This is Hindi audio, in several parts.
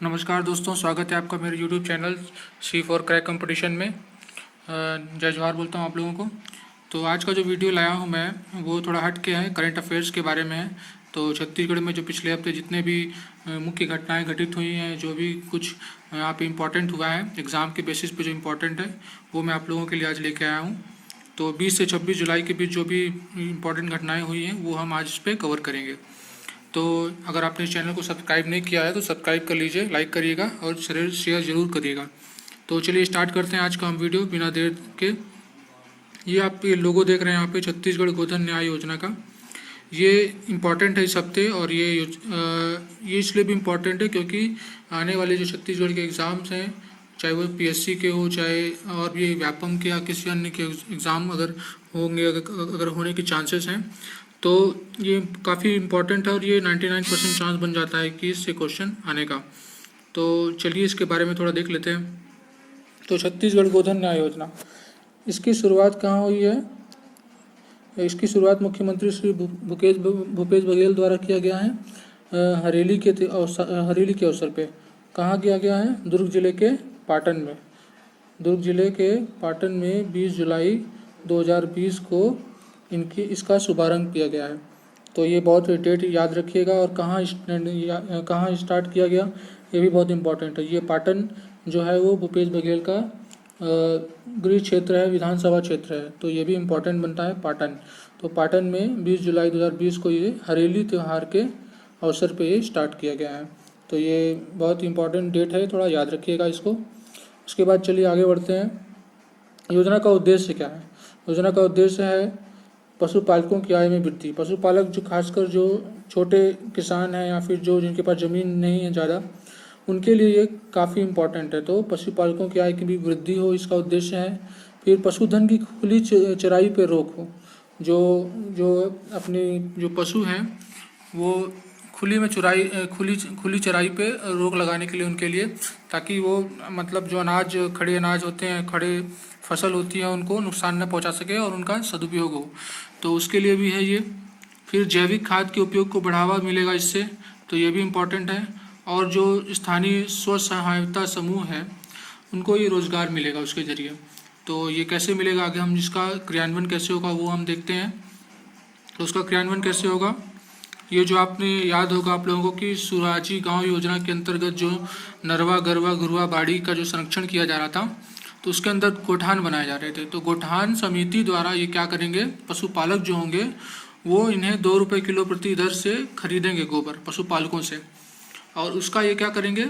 नमस्कार दोस्तों, स्वागत है आपका मेरे YouTube channel C for crack competition में। जय जवाहर बोलता हूँ आप लोगों को। तो आज का जो वीडियो लाया हूँ मैं वो थोड़ा हट के है, करंट अफेयर्स के बारे में है। तो छत्तीसगढ़ में जो पिछले हफ्ते जितने भी मुख्य घटनाएं घटित हुई हैं, जो भी कुछ यहाँ पे इम्पोर्टेंट हुआ है एग्ज़ाम के बेसिस पे जो इम्पोर्टेंट है, वो मैं आप लोगों के लिए आज लेके आया हूँ। तो 20 से 26 जुलाई के बीच जो भी इम्पोर्टेंट घटनाएँ हुई हैं वो हम आज इस पर कवर करेंगे। तो अगर आपने इस चैनल को सब्सक्राइब नहीं किया है तो सब्सक्राइब कर लीजिए, लाइक करिएगा और शेयर ज़रूर करिएगा। तो चलिए स्टार्ट करते हैं आज का हम वीडियो बिना देर के। ये आप ये लोगो देख रहे हैं यहाँ पे छत्तीसगढ़ गोधन न्याय योजना का। ये इम्पॉर्टेंट है इस हफ्ते, और ये इसलिए भी इम्पॉर्टेंट है क्योंकि आने वाले जो छत्तीसगढ़ के एग्ज़ाम्स हैं, चाहे वो पीएससी के हो, चाहे और भी व्यापम के या किसी अन्य के एग्ज़ाम अगर होंगे, अगर होने के चांसेस हैं, तो ये काफ़ी इम्पोर्टेंट है और ये 99% चांस बन जाता है कि इससे क्वेश्चन आने का। तो चलिए इसके बारे में थोड़ा देख लेते हैं। तो छत्तीसगढ़ गोधन न्याय योजना, इसकी शुरुआत कहाँ हुई है? इसकी शुरुआत मुख्यमंत्री श्री भूपेश बघेल द्वारा किया गया है हरेली के अवसर पे। कहाँ किया गया है? दुर्ग जिले के पाटन में। दुर्ग जिले के पाटन में 20 जुलाई 2020 को इसका शुभारंभ किया गया है। तो ये बहुत डेट याद रखिएगा। और कहाँ स्टार्ट किया गया, ये भी बहुत इम्पोर्टेंट है। ये पाटन जो है वो भूपेश बघेल का गृह क्षेत्र है, विधानसभा क्षेत्र है, तो ये भी इम्पोर्टेंट बनता है पाटन। तो पाटन में 20 जुलाई 2020 को ये हरेली त्यौहार के अवसर पे ये स्टार्ट किया गया है। तो ये बहुत इम्पोर्टेंट डेट है, थोड़ा याद रखिएगा इसको। उसके बाद चलिए आगे बढ़ते हैं। योजना का उद्देश्य क्या है? योजना का उद्देश्य है पशुपालकों की आय में वृद्धि। पशुपालक जो खासकर जो छोटे किसान हैं या फिर जो जिनके पास ज़मीन नहीं है ज़्यादा, उनके लिए ये काफ़ी इम्पोर्टेंट है। तो पशुपालकों की आय की भी वृद्धि हो, इसका उद्देश्य है। फिर पशुधन की खुली चराई पर रोक हो। जो जो अपनी जो पशु हैं वो खुली चराई पे रोक लगाने के लिए उनके लिए, ताकि वो मतलब जो खड़े अनाज होते हैं, खड़े फसल होती है, उनको नुकसान न पहुंचा सके और उनका सदुपयोग हो, तो उसके लिए भी है ये। फिर जैविक खाद के उपयोग को बढ़ावा मिलेगा इससे, तो ये भी इम्पोर्टेंट है। और जो स्थानीय स्व सहायता समूह है उनको ये रोज़गार मिलेगा उसके ज़रिए। तो ये कैसे मिलेगा, आगे हम इसका क्रियान्वयन कैसे होगा वो हम देखते हैं। तो उसका क्रियान्वयन कैसे होगा, ये जो आपने याद होगा आप लोगों को कि सुराजी गांव योजना के अंतर्गत जो नरवा गरवा घुरवा बाड़ी का जो संरक्षण किया जा रहा था, तो उसके अंदर गोठान बनाए जा रहे थे। तो गोठान समिति द्वारा ये क्या करेंगे, पशुपालक जो होंगे वो इन्हें 2 रुपये किलो प्रति दर से खरीदेंगे गोबर पशुपालकों से, और उसका ये क्या करेंगे।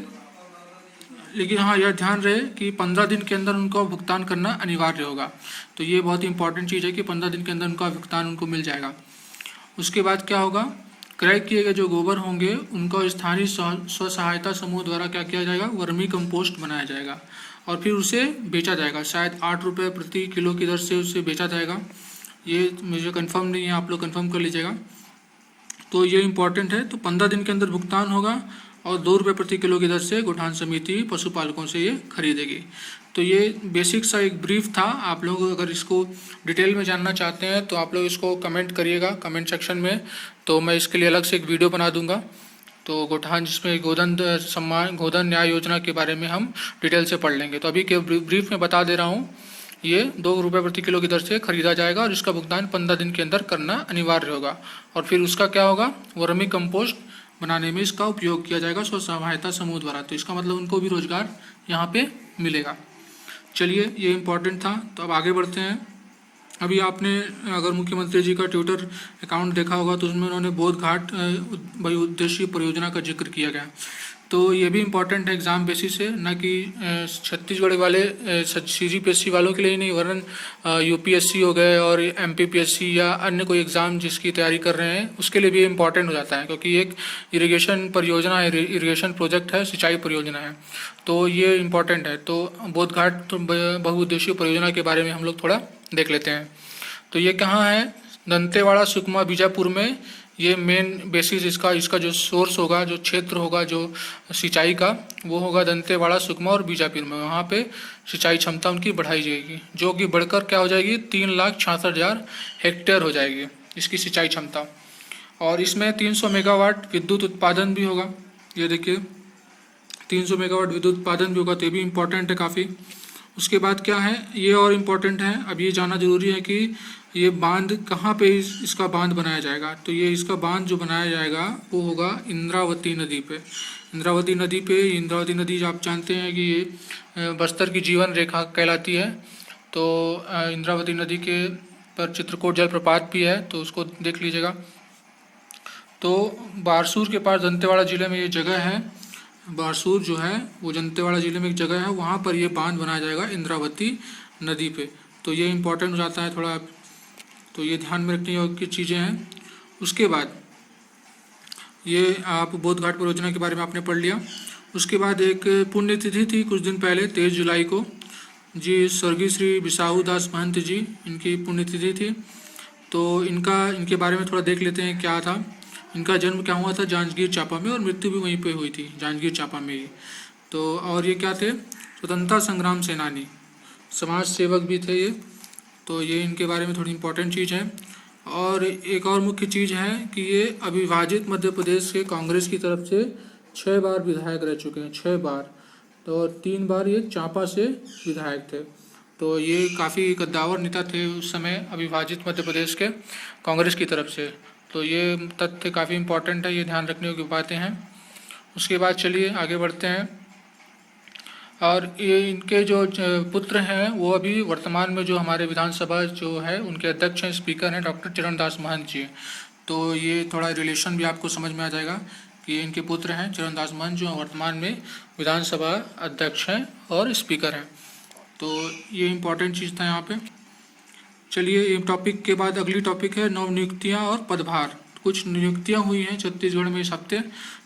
लेकिन हाँ, यह ध्यान रहे कि 15 दिन के अंदर उनको भुगतान करना अनिवार्य होगा। तो ये बहुत इंपॉर्टेंट चीज़ है कि 15 दिन के अंदर उनका भुगतान उनको मिल जाएगा। उसके बाद क्या होगा, क्रय किए गए जो गोबर होंगे उनको स्थानीय स्व सहायता समूह द्वारा क्या किया जाएगा, वर्मी कंपोस्ट बनाया जाएगा और फिर उसे बेचा जाएगा। शायद 8 रुपये प्रति किलो की दर से उसे बेचा जाएगा। ये मुझे कंफर्म नहीं है, आप लोग कंफर्म कर लीजिएगा। तो ये इम्पॉर्टेंट है। तो 15 दिन के अंदर भुगतान होगा और 2 रुपये प्रति किलो की दर से गोठान समिति पशुपालकों से ये खरीदेगी। तो ये बेसिक सा एक ब्रीफ था। आप लोग अगर इसको डिटेल में जानना चाहते हैं तो आप लोग इसको कमेंट करिएगा कमेंट सेक्शन में, तो मैं इसके लिए अलग से एक वीडियो बना दूंगा। तो गोठान जिसमें गोधन न्याय योजना के बारे में हम डिटेल से पढ़ लेंगे। तो अभी के ब्रीफ में बता दे रहा हूँ, ये 2 रुपये प्रति किलो की दर से खरीदा जाएगा और इसका भुगतान 15 दिन के अंदर करना अनिवार्य होगा। और फिर उसका क्या होगा, वर्मी कंपोस्ट बनाने में इसका उपयोग किया जाएगा स्व सहायता समूह द्वारा। तो इसका मतलब उनको भी रोजगार यहाँ पे मिलेगा। चलिए, ये इम्पोर्टेंट था। तो अब आगे बढ़ते हैं। अभी आपने अगर मुख्यमंत्री जी का ट्विटर अकाउंट देखा होगा तो उसमें उन्होंने बोध घाट बहुउद्देशीय परियोजना का जिक्र किया गया। तो ये भी इम्पोर्टेंट है एग्ज़ाम बेसिस से, न कि छत्तीसगढ़ वाले CGPSC वालों के लिए ही नहीं, वरन UPSC हो गए और MPPSC या अन्य कोई एग्ज़ाम जिसकी तैयारी कर रहे हैं उसके लिए भी इम्पोर्टेंट हो जाता है, क्योंकि एक इरिगेशन परियोजना है, इरिगेशन प्रोजेक्ट है, सिंचाई परियोजना है, तो ये इम्पोर्टेंट है। तो बोध घाट बहुउद्देशीय परियोजना के बारे में हम लोग थोड़ा देख लेते हैं। तो ये कहाँ है, दंतेवाड़ा सुकमा बीजापुर में। ये मेन बेसिस इसका जो सोर्स होगा, जो क्षेत्र होगा जो सिंचाई का, वो होगा दंतेवाड़ा सुकमा और बीजापुर में। वहाँ पे सिंचाई क्षमता उनकी बढ़ाई जाएगी, जो कि बढ़कर क्या हो जाएगी, 3,66,000 हेक्टेयर हो जाएगी इसकी सिंचाई क्षमता। और इसमें 300 मेगावाट विद्युत उत्पादन भी होगा। ये देखिए 300 मेगावाट विद्युत उत्पादन भी होगा, तो ये भी इम्पोर्टेंट है काफ़ी। उसके बाद क्या है, ये और इम्पोर्टेंट है, अब ये जानना जरूरी है कि ये बांध कहाँ पे इसका बांध बनाया जाएगा। तो ये इसका बांध जो बनाया जाएगा वो होगा इंद्रावती नदी पे। इंद्रावती नदी पे, इंद्रावती नदी आप जानते हैं कि ये बस्तर की जीवन रेखा कहलाती है। तो इंद्रावती नदी के पर चित्रकूट जलप्रपात भी है, तो उसको देख लीजिएगा। तो बारसूर के पास दंतेवाड़ा ज़िले में ये जगह है, बारसूर जो है वो दंतेवाड़ा ज़िले में एक जगह है, वहाँ पर ये बांध बनाया जाएगा इंद्रावती नदी पे। तो ये इम्पोर्टेंट हो जाता है थोड़ा, तो ये ध्यान में रखने योग्य चीज़ें हैं। उसके बाद ये आप बोध घाट परियोजना के बारे में आपने पढ़ लिया। उसके बाद एक पुण्यतिथि थी कुछ दिन पहले, 23 जुलाई को जी स्वर्गीय श्री बिसाहू दास महंत जी, इनकी पुण्यतिथि थी। तो इनके बारे में थोड़ा देख लेते हैं क्या था। इनका जन्म क्या हुआ था, जांजगीर चांपा में, और मृत्यु भी वहीं पे हुई थी, जांजगीर चांपा में ही। तो और ये क्या थे, स्वतंत्रता संग्राम सेनानी, समाज सेवक भी थे ये। तो ये इनके बारे में थोड़ी इम्पोर्टेंट चीज़ है। और एक और मुख्य चीज़ है कि ये अविभाजित मध्य प्रदेश के कांग्रेस की तरफ से 6 बार विधायक रह चुके हैं, 6 बार। तो 3 बार ये चांपा से विधायक थे। तो ये काफ़ी कद्दावर नेता थे उस समय अविभाजित मध्य प्रदेश के कांग्रेस की तरफ से। तो ये तथ्य काफ़ी इम्पोर्टेंट है, ये ध्यान रखने की बातें हैं। उसके बाद चलिए आगे बढ़ते हैं। और ये इनके जो पुत्र हैं वो अभी वर्तमान में जो हमारे विधानसभा जो है उनके अध्यक्ष हैं, स्पीकर हैं, डॉक्टर चरणदास महंत जी। तो ये थोड़ा रिलेशन भी आपको समझ में आ जाएगा कि ये इनके पुत्र हैं चरणदास महंत, जो वर्तमान में विधानसभा अध्यक्ष हैं और स्पीकर हैं। तो ये इम्पोर्टेंट चीज़ था यहाँ पे। चलिए ये टॉपिक के बाद अगली टॉपिक है नव नियुक्तियाँ और पदभार। कुछ नियुक्तियाँ हुई हैं छत्तीसगढ़ में इस हफ्ते,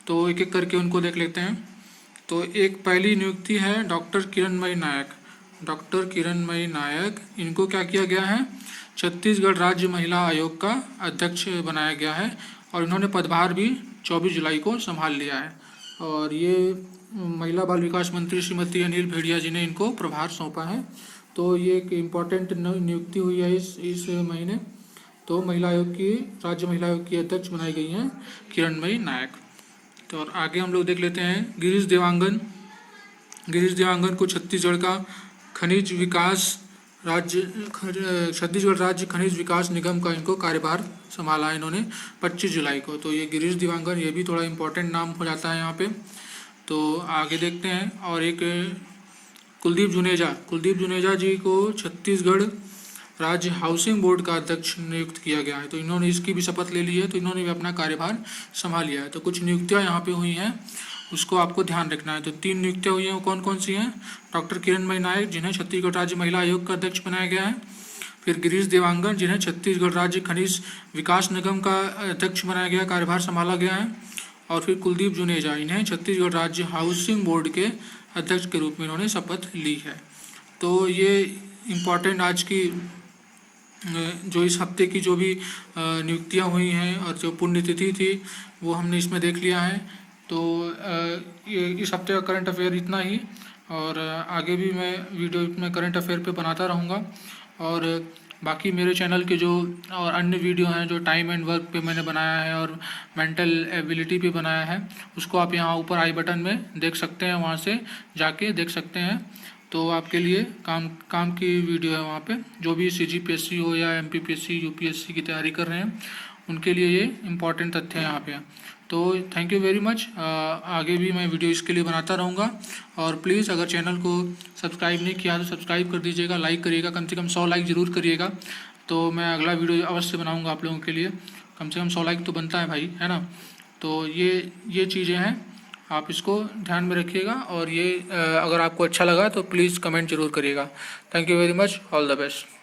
तो एक एक करके उनको देख लेते हैं। तो एक पहली नियुक्ति है डॉक्टर किरणमयी नायक। डॉक्टर किरणमयी नायक, इनको क्या किया गया है, छत्तीसगढ़ राज्य महिला आयोग का अध्यक्ष बनाया गया है, और इन्होंने पदभार भी 24 जुलाई को संभाल लिया है। और ये महिला बाल विकास मंत्री श्रीमती अनिल भेड़िया जी ने इनको प्रभार सौंपा है। तो ये एक इम्पॉर्टेंट नियुक्ति हुई है इस महीने। तो महिला आयोग की, राज्य महिला आयोग की अध्यक्ष बनाई गई हैं किरणमयी नायक। तो और आगे हम लोग देख लेते हैं गिरीश देवांगन। गिरीश देवांगन को छत्तीसगढ़ राज्य खनिज विकास निगम का इनको कार्यभार संभाला इन्होंने 25 जुलाई को। तो ये गिरीश देवांगन, ये भी थोड़ा इम्पोर्टेंट नाम हो जाता है यहाँ पे। तो आगे देखते हैं। और एक कुलदीप जुनेजा जी को छत्तीसगढ़ राज्य हाउसिंग बोर्ड का अध्यक्ष नियुक्त किया गया है। तो इन्होंने इसकी भी शपथ ले ली है, तो इन्होंने भी अपना कार्यभार संभाल लिया है। तो कुछ नियुक्तियां यहाँ पे हुई हैं, उसको आपको ध्यान रखना है। तो 3 नियुक्तियां हुई हैं, वो कौन कौन सी हैं, डॉक्टर किरणमयी नायक जिन्हें छत्तीसगढ़ राज्य महिला आयोग का अध्यक्ष बनाया गया है, फिर गिरीश देवांगन जिन्हें छत्तीसगढ़ राज्य खनिज विकास निगम का अध्यक्ष बनाया गया, कार्यभार संभाला गया है, और फिर कुलदीप जुनेजा, इन्हें छत्तीसगढ़ राज्य हाउसिंग बोर्ड के अध्यक्ष के रूप में इन्होंने शपथ ली है। तो ये इम्पॉर्टेंट आज की जो इस हफ्ते की जो भी नियुक्तियां हुई हैं और जो पुण्यतिथि थी वो हमने इसमें देख लिया है। तो ये इस हफ्ते का करंट अफेयर इतना ही, और आगे भी मैं वीडियो में करंट अफेयर पे बनाता रहूँगा। और बाकी मेरे चैनल के जो और अन्य वीडियो हैं जो टाइम एंड वर्क पे मैंने बनाया है और मेंटल एबिलिटी पे बनाया है, उसको आप यहाँ ऊपर आई बटन में देख सकते हैं, वहाँ से जाके देख सकते हैं। तो आपके लिए काम की वीडियो है वहाँ पे, जो भी CGPSC हो या MPPSC UPSC की तैयारी कर रहे हैं उनके लिए ये इम्पॉर्टेंट तथ्य है यहाँ पे। तो थैंक यू वेरी मच। आगे भी मैं वीडियो इसके लिए बनाता रहूँगा। और प्लीज़ अगर चैनल को सब्सक्राइब नहीं किया तो सब्सक्राइब कर दीजिएगा, लाइक करिएगा, कम से कम 100 लाइक ज़रूर करिएगा। तो मैं अगला वीडियो अवश्य बनाऊँगा आप लोगों के लिए। कम से कम 100 लाइक तो बनता है भाई, है ना। तो ये चीज़ें हैं, आप इसको ध्यान में रखिएगा। और ये अगर आपको अच्छा लगा तो प्लीज़ कमेंट ज़रूर करिएगा। Thank you very much, all the best.